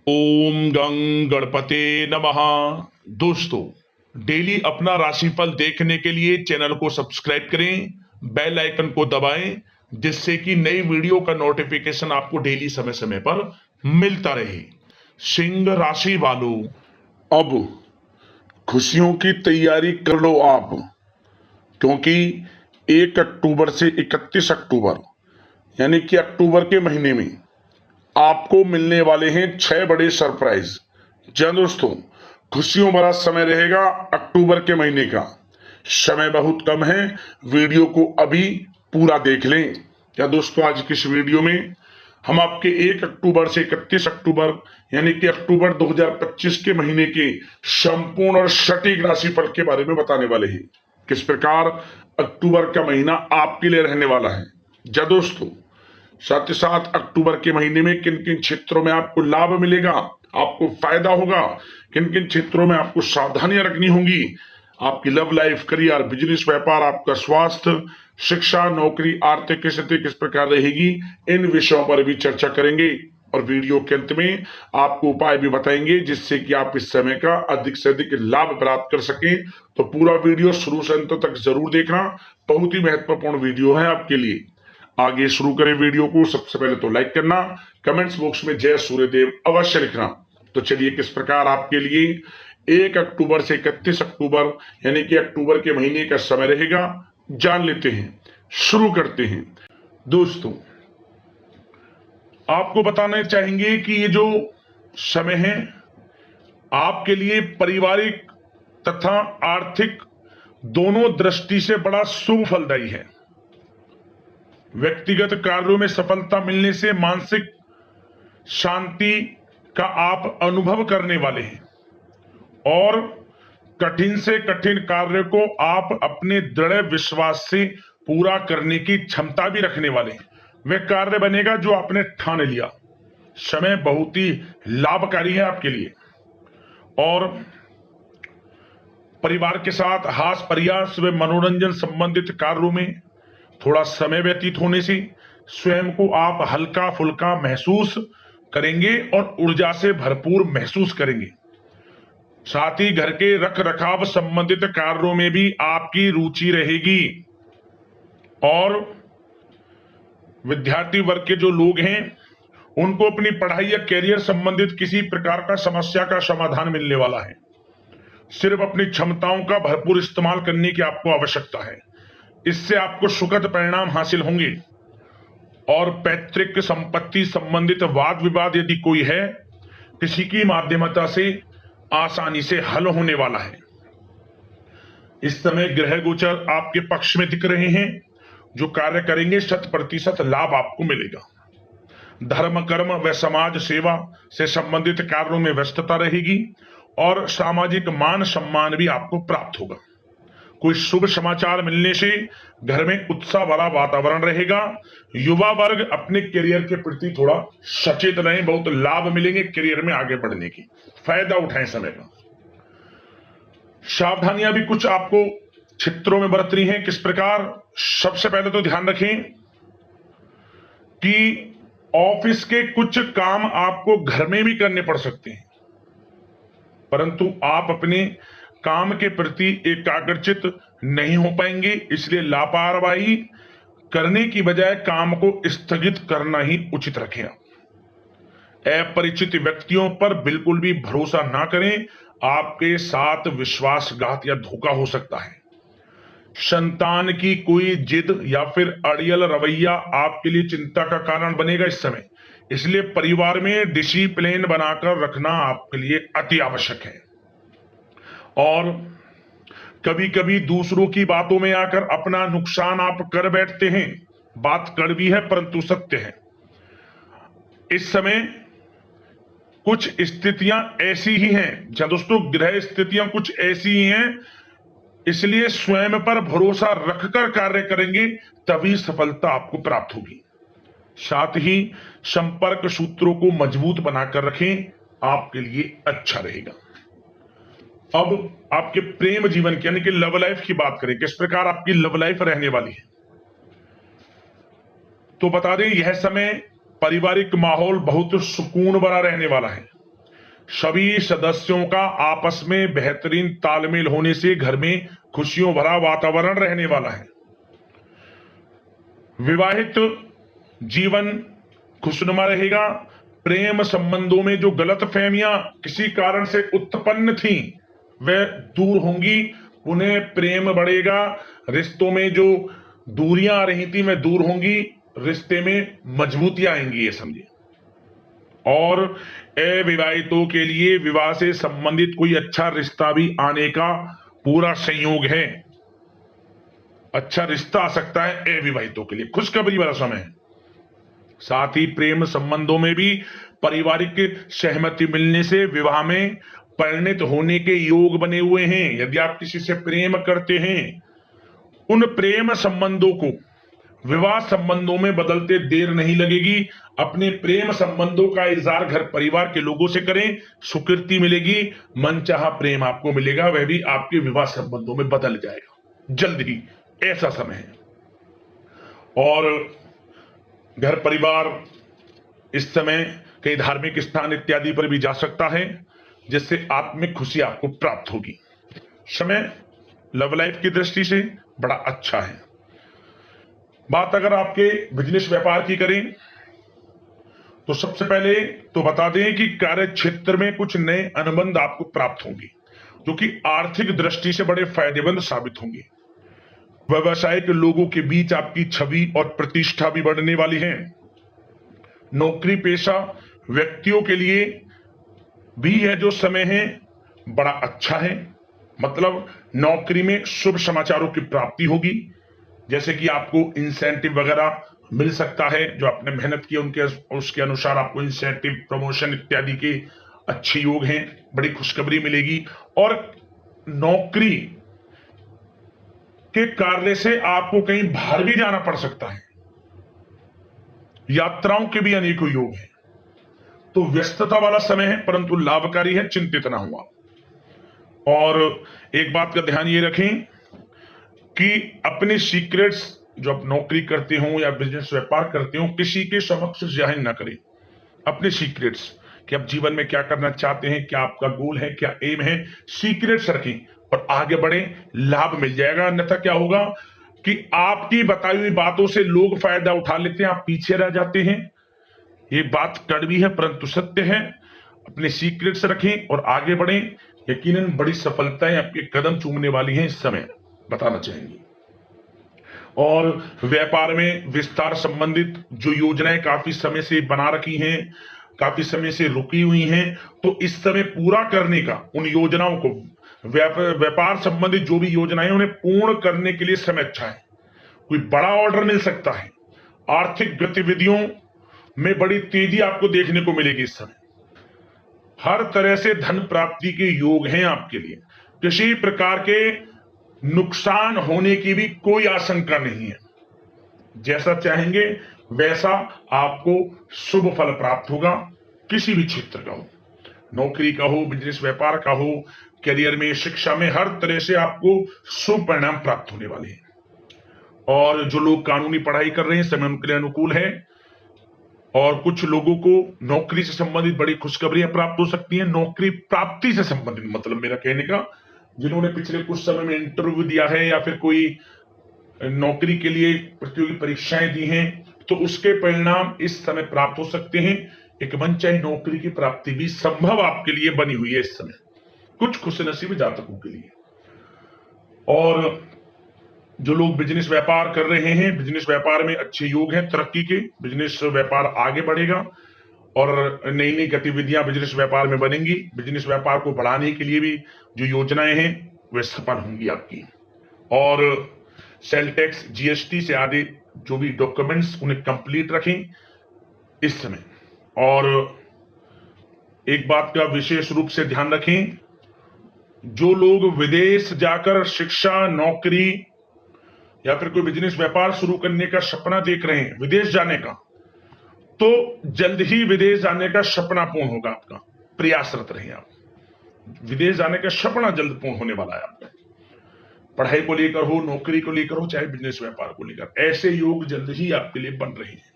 ओम गं गणपते नमः। दोस्तों, डेली अपना राशिफल देखने के लिए चैनल को सब्सक्राइब करें, बेल आइकन को दबाएं, जिससे कि नई वीडियो का नोटिफिकेशन आपको डेली समय समय पर मिलता रहे। सिंह राशि वालों, अब खुशियों की तैयारी कर लो आप, क्योंकि 1 अक्टूबर से 31 अक्टूबर यानी कि अक्टूबर के महीने में आपको मिलने वाले हैं 6 बड़े सरप्राइज। जी हाँ दोस्तों, खुशियों भरा समय रहेगा। अक्टूबर के महीने का समय बहुत कम है, वीडियो को अभी पूरा देख लें। क्या दोस्तों, आज की इस वीडियो में हम आपके 1 अक्टूबर से 31 अक्टूबर यानी कि अक्टूबर 2025 के महीने के संपूर्ण और सटीक राशिफल के बारे में बताने वाले हैं। किस प्रकार अक्टूबर का महीना आपके लिए रहने वाला है। जी दोस्तों, साथ ही साथ अक्टूबर के महीने में किन किन क्षेत्रों में आपको लाभ मिलेगा, आपको फायदा होगा, किन किन क्षेत्रों में आपको सावधानियां रखनी होंगी, आपकी लव लाइफ, करियर, बिजनेस, व्यापार, आपका स्वास्थ्य, शिक्षा, नौकरी, आर्थिक स्थिति किस प्रकार रहेगी, इन विषयों पर भी चर्चा करेंगे। और वीडियो के अंत में आपको उपाय भी बताएंगे, जिससे कि आप इस समय का अधिक से अधिक लाभ प्राप्त कर सकें। तो पूरा वीडियो शुरू से अंत तक जरूर देखना, बहुत ही महत्वपूर्ण वीडियो है आपके लिए। आगे शुरू करें वीडियो को। सबसे पहले तो लाइक करना, कमेंट्स बॉक्स में जय सूर्यदेव अवश्य लिखना। तो चलिए, किस प्रकार आपके लिए 1 अक्टूबर से 31 अक्टूबर यानी कि अक्टूबर के महीने का समय रहेगा, जान लेते हैं। शुरू करते हैं। दोस्तों, आपको बताना चाहेंगे कि ये जो समय है आपके लिए पारिवारिक तथा आर्थिक दोनों दृष्टि से बड़ा शुभ फलदायी है। व्यक्तिगत कार्यों में सफलता मिलने से मानसिक शांति का आप अनुभव करने वाले हैं और कठिन से कठिन कार्य को आप अपने दृढ़ विश्वास से पूरा करने की क्षमता भी रखने वाले हैं। वह कार्य बनेगा जो आपने ठान लिया। समय बहुत ही लाभकारी है आपके लिए और परिवार के साथ हास्य प्रयास व मनोरंजन संबंधित कार्यों में थोड़ा समय व्यतीत होने से स्वयं को आप हल्का फुल्का महसूस करेंगे और ऊर्जा से भरपूर महसूस करेंगे। साथ ही घर के रख रखाव संबंधित कार्यों में भी आपकी रुचि रहेगी और विद्यार्थी वर्ग के जो लोग हैं उनको अपनी पढ़ाई या कैरियर संबंधित किसी प्रकार का समस्या का समाधान मिलने वाला है। सिर्फ अपनी क्षमताओं का भरपूर इस्तेमाल करने की आपको आवश्यकता है। इससे आपको सुखद परिणाम हासिल होंगे और पैतृक संपत्ति संबंधित वाद विवाद यदि कोई है, किसी की माध्यमता से आसानी से हल होने वाला है। इस समय ग्रह गोचर आपके पक्ष में दिख रहे हैं। जो कार्य करेंगे 100% लाभ आपको मिलेगा। धर्म, कर्म व समाज सेवा से संबंधित कार्यों में व्यस्तता रहेगी और सामाजिक मान सम्मान भी आपको प्राप्त होगा। कोई शुभ समाचार मिलने से घर में उत्साह वाला वातावरण रहेगा। युवा वर्ग अपने करियर के प्रति थोड़ा सचेत रहें, बहुत लाभ मिलेंगे करियर में आगे बढ़ने की, फायदा उठाएं समय का। सावधानियां भी कुछ आपको क्षेत्रों में बरतनी है। किस प्रकार? सबसे पहले तो ध्यान रखें कि ऑफिस के कुछ काम आपको घर में भी करने पड़ सकते हैं, परंतु आप अपने काम के प्रति एकाग्रचित नहीं हो पाएंगे। इसलिए लापरवाही करने की बजाय काम को स्थगित करना ही उचित रखें। अपरिचित व्यक्तियों पर बिल्कुल भी भरोसा ना करें, आपके साथ विश्वासघात या धोखा हो सकता है। संतान की कोई जिद या फिर अड़ियल रवैया आपके लिए चिंता का कारण बनेगा इस समय। इसलिए परिवार में डिसिप्लिन बनाकर रखना आपके लिए अति आवश्यक है। और कभी कभी दूसरों की बातों में आकर अपना नुकसान आप कर बैठते हैं। बात कड़वी है परंतु सत्य है। इस समय कुछ स्थितियां ऐसी ही हैं, जहां दोस्तों ग्रह स्थितियां कुछ ऐसी ही हैं, इसलिए स्वयं पर भरोसा रखकर कार्य करेंगे तभी सफलता आपको प्राप्त होगी। साथ ही संपर्क सूत्रों को मजबूत बनाकर रखें, आपके लिए अच्छा रहेगा। अब आपके प्रेम जीवन की यानी कि लव लाइफ की बात करें, किस प्रकार आपकी लव लाइफ रहने वाली है। तो बता दें, यह समय पारिवारिक माहौल बहुत सुकून भरा रहने वाला है। सभी सदस्यों का आपस में बेहतरीन तालमेल होने से घर में खुशियों भरा वातावरण रहने वाला है। विवाहित जीवन खुशनुमा रहेगा। प्रेम संबंधों में जो गलतफहमियां किसी कारण से उत्पन्न थी वह दूर होंगी, उन्हें प्रेम बढ़ेगा। रिश्तों में जो दूरियां आ रही थी वह दूर होंगी, रिश्ते में मजबूतियां आएंगी, ये समझिए। और अविवाहितों के लिए विवाह से संबंधित कोई अच्छा रिश्ता भी आने का पूरा संयोग है। अच्छा रिश्ता आ सकता है अविवाहितों के लिए, खुशखबरी वाला समय है। साथ ही प्रेम संबंधों में भी पारिवारिक सहमति मिलने से विवाह में परिणत होने के योग बने हुए हैं। यदि आप किसी से प्रेम करते हैं, उन प्रेम संबंधों को विवाह संबंधों में बदलते देर नहीं लगेगी। अपने प्रेम संबंधों का इजहार घर परिवार के लोगों से करें, स्वीकृति मिलेगी, मनचाहा प्रेम आपको मिलेगा, वह भी आपके विवाह संबंधों में बदल जाएगा जल्द ही, ऐसा समय है। और घर परिवार इस समय कई धार्मिक स्थान इत्यादि पर भी जा सकता है, जिससे आत्मिक खुशी आपको प्राप्त होगी। समय लव लाइफ की दृष्टि से बड़ा अच्छा है। बात अगर आपके बिजनेस व्यापार की करें तो सबसे पहले तो बता दें कि कार्य क्षेत्र में कुछ नए अनुबंध आपको प्राप्त होंगे, जो कि आर्थिक दृष्टि से बड़े फायदेमंद साबित होंगे। व्यवसायिक लोगों के बीच आपकी छवि और प्रतिष्ठा भी बढ़ने वाली है। नौकरी पेशा व्यक्तियों के लिए भी यह जो समय है बड़ा अच्छा है। मतलब नौकरी में शुभ समाचारों की प्राप्ति होगी, जैसे कि आपको इंसेंटिव वगैरह मिल सकता है, जो आपने मेहनत की उनके उसके अनुसार आपको इंसेंटिव, प्रमोशन इत्यादि के अच्छे योग हैं, बड़ी खुशखबरी मिलेगी। और नौकरी के कार्य से आपको कहीं बाहर भी जाना पड़ सकता है, यात्राओं के भी अनेकों योग हैं। तो व्यस्तता वाला समय है, परंतु लाभकारी है, चिंतित ना हुआ। और एक बात का ध्यान ये रखें कि अपने सीक्रेट्स जो आप नौकरी करते हो या बिजनेस व्यापार करते हो, किसी के समक्ष जाहिर ना करें अपने सीक्रेट्स, कि आप जीवन में क्या करना चाहते हैं, क्या आपका गोल है, क्या एम है, सीक्रेट्स रखें और आगे बढ़े, लाभ मिल जाएगा। अन्यथा क्या होगा कि आपकी बताई हुई बातों से लोग फायदा उठा लेते हैं, आप पीछे रह जाते हैं। ये बात कड़वी है परंतु सत्य है। अपने सीक्रेट्स रखें और आगे बढ़ें, यकीनन बड़ी सफलताएं आपके कदम चूमने वाली हैं इस समय, बताना चाहेंगे। और व्यापार में विस्तार संबंधित जो योजनाएं काफी समय से बना रखी हैं, काफी समय से रुकी हुई हैं, तो इस समय पूरा करने का, उन योजनाओं को, व्यापार संबंधित जो भी योजनाएं उन्हें पूर्ण करने के लिए समय अच्छा है। कोई बड़ा ऑर्डर मिल सकता है। आर्थिक गतिविधियों में बड़ी तेजी आपको देखने को मिलेगी इस समय। हर तरह से धन प्राप्ति के योग हैं आपके लिए। किसी प्रकार के नुकसान होने की भी कोई आशंका नहीं है। जैसा चाहेंगे वैसा आपको शुभ फल प्राप्त होगा, किसी भी क्षेत्र का हो, नौकरी का हो, बिजनेस व्यापार का हो, करियर में, शिक्षा में, हर तरह से आपको शुभ परिणाम प्राप्त होने वाले हैं। और जो लोग कानूनी पढ़ाई कर रहे हैं, समय उनके लिए अनुकूल है। और कुछ लोगों को नौकरी से संबंधित बड़ी खुशखबरियां प्राप्त हो सकती हैं। नौकरी प्राप्ति से संबंधित मतलब मेरा कहने का, जिन्होंने पिछले कुछ समय में इंटरव्यू दिया है या फिर कोई नौकरी के लिए प्रतियोगी परीक्षाएं दी हैं, तो उसके परिणाम इस समय प्राप्त हो सकते हैं। एक मनचाही नौकरी की प्राप्ति भी संभव आपके लिए बनी हुई है इस समय, कुछ खुशनसीब जातकों के लिए। और जो लोग बिजनेस व्यापार कर रहे हैं, बिजनेस व्यापार में अच्छे योग हैं तरक्की के, बिजनेस व्यापार आगे बढ़ेगा और नई नई गतिविधियां बिजनेस व्यापार में बनेंगी। बिजनेस व्यापार को बढ़ाने के लिए भी जो योजनाएं हैं वे सफल होंगी आपकी। और सेल टैक्स, जीएसटी से आदि जो भी डॉक्यूमेंट्स, उन्हें कंप्लीट रखें इस समय। और एक बात का विशेष रूप से ध्यान रखें, जो लोग विदेश जाकर शिक्षा, नौकरी या फिर कोई बिजनेस व्यापार शुरू करने का सपना देख रहे हैं, विदेश जाने का, तो जल्द ही विदेश जाने का सपना पूर्ण होगा आपका। प्रयासरत रहें आप, विदेश जाने का सपना जल्द पूर्ण होने वाला है आपका। पढ़ाई को लेकर हो, नौकरी को लेकर हो, चाहे बिजनेस व्यापार को लेकर, ऐसे योग जल्द ही आपके लिए बन रहे हैं।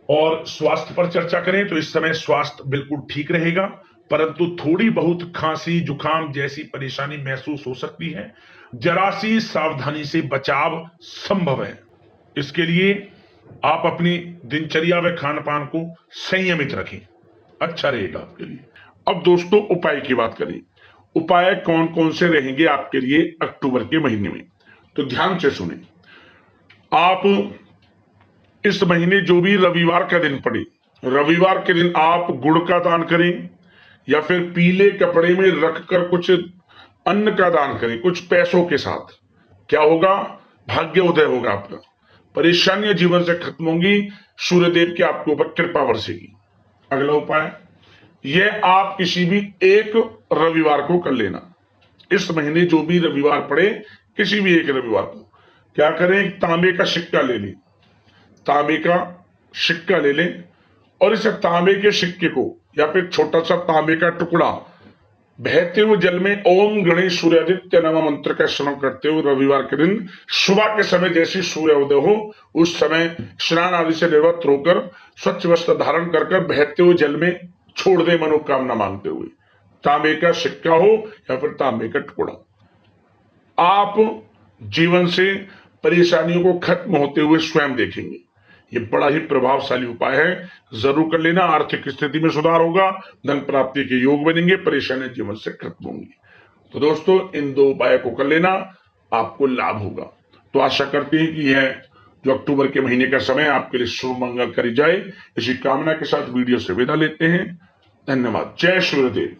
और स्वास्थ्य पर चर्चा करें तो इस समय स्वास्थ्य बिल्कुल ठीक रहेगा, परंतु थोड़ी बहुत खांसी जुकाम जैसी परेशानी महसूस हो सकती है। जरा सी सावधानी से बचाव संभव है। इसके लिए आप अपनी दिनचर्या व खान पान को संयमित रखें, अच्छा रहेगा आपके लिए। अब दोस्तों उपाय की बात करें। उपाय कौन कौन से रहेंगे आपके लिए अक्टूबर के महीने में, तो ध्यान से सुने। आप इस महीने जो भी रविवार का दिन पड़े, रविवार के दिन आप गुड़ का दान करें या फिर पीले कपड़े में रखकर कुछ अन्न का दान करें, कुछ पैसों के साथ। क्या होगा? भाग्य उदय होगा आपका, परेशानियां जीवन से खत्म होंगी, सूर्यदेव की आपके ऊपर कृपा बरसेगी। अगला उपाय, यह आप किसी भी एक रविवार को कर लेना। इस महीने जो भी रविवार पड़े, किसी भी एक रविवार को क्या करें, तांबे का सिक्का ले लें, तांबे का सिक्का ले लें और इस तांबे के सिक्के को या फिर छोटा सा तांबे का टुकड़ा बहते हुए जल में ओम गणेश सूर्यादित्य नमः मंत्र का स्मरण करते हुए रविवार के दिन सुबह के समय जैसे सूर्योदय हो उस समय स्नान आदि से निवृत्त होकर स्वच्छ वस्त्र धारण कर बहते हुए जल में छोड़ दे, मनोकामना मांगते हुए। तांबे का सिक्का हो या फिर तांबे का टुकड़ा, आप जीवन से परेशानियों को खत्म होते हुए स्वयं देखेंगे। ये बड़ा ही प्रभावशाली उपाय है, जरूर कर लेना। आर्थिक स्थिति में सुधार होगा, धन प्राप्ति के योग बनेंगे, परेशानियां जीवन से खत्म होंगी। तो दोस्तों इन दो उपाय को कर लेना, आपको लाभ होगा। तो आशा करते हैं कि यह जो अक्टूबर के महीने का समय आपके लिए शुभ मंगल करी जाए, इसी कामना के साथ वीडियो से विदा लेते हैं। धन्यवाद। जय सूर्यदेव।